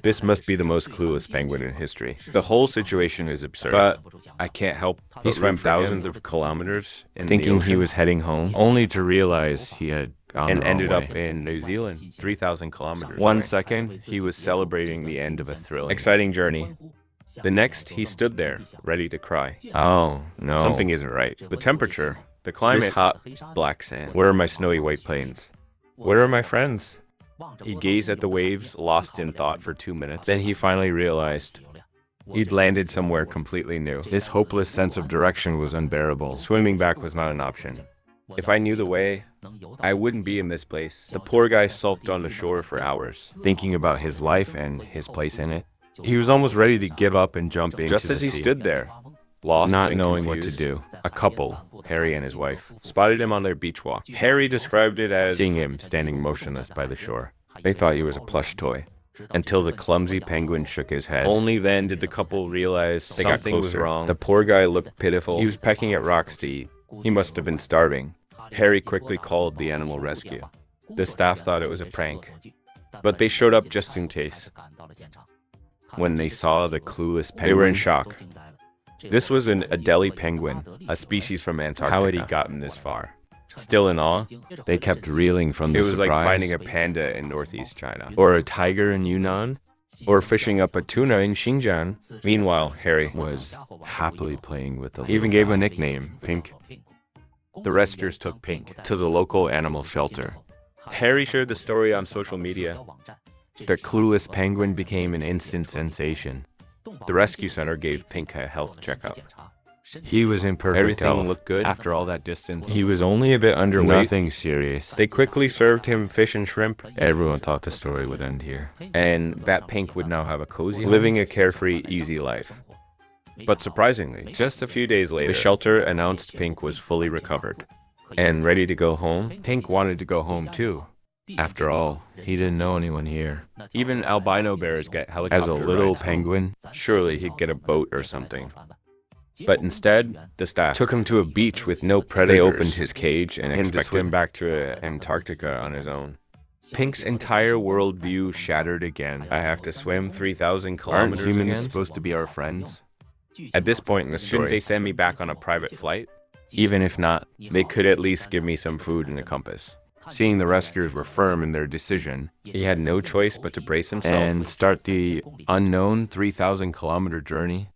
This must be the most clueless penguin in history. The whole situation is absurd. But I can't help. He swam thousands of kilometers in thinking he was heading home, only to realize he had gone and ended up in New Zealand, 3,000 kilometers. 1 second, he was celebrating the end of a thrilling, exciting journey. The next, he stood there, ready to cry. Oh, no. Something isn't right. The temperature, the climate, this hot, black sand. Where are my snowy white plains? Where are my friends? He gazed at the waves, lost in thought for 2 minutes. Then he finally realized he'd landed somewhere completely new. This hopeless sense of direction was unbearable. Swimming back was not an option. If I knew the way, I wouldn't be in this place. The poor guy sulked on the shore for hours, thinking about his life and his place in it. He was almost ready to give up and jump into the sea. Just as he stood there, lost, not knowing what to do, a couple, Harry and his wife, spotted him on their beach walk. Harry described it as seeing him standing motionless by the shore. They thought he was a plush toy, until the clumsy penguin shook his head. Only then did the couple realize something was wrong. The poor guy looked pitiful. He was pecking at rocks to eat. He must have been starving. Harry quickly called the animal rescue. The staff thought it was a prank, but they showed up just in case. When they saw the clueless penguin, they were in shock. This was an Adélie penguin, a species from Antarctica. How had he gotten this far? Still in awe, they kept reeling from the surprise. It was like finding a panda in northeast China, or a tiger in Yunnan, or fishing up a tuna in Xinjiang. Meanwhile, Harry was happily playing with the He even gave a nickname, Pink. The rescuers took Pink to the local animal shelter. Harry shared the story on social media. The clueless penguin became an instant sensation. The rescue center gave Pink a health checkup. He was in perfect health. Everything looked good. After all that distance, he was only a bit underweight. Nothing serious. They quickly served him fish and shrimp. Everyone thought the story would end here, and that Pink would now have a cozy, living a carefree, easy life. But surprisingly, just a few days later, the shelter announced Pink was fully recovered and ready to go home. Pink wanted to go home too. After all, he didn't know anyone here. Even albino bears get helicopter rides. As a little penguin, surely he'd get a boat or something. But instead, the staff took him to a beach with no predators. They opened his cage and expected him to swim back to Antarctica on his own. Pink's entire worldview shattered again. I have to swim 3,000 kilometers again? Aren't humans supposed to be our friends? At this point in the story, shouldn't they send me back on a private flight? Even if not, they could at least give me some food and a compass. Seeing the rescuers were firm in their decision, he had no choice but to brace himself and start the unknown 3,000-kilometer journey.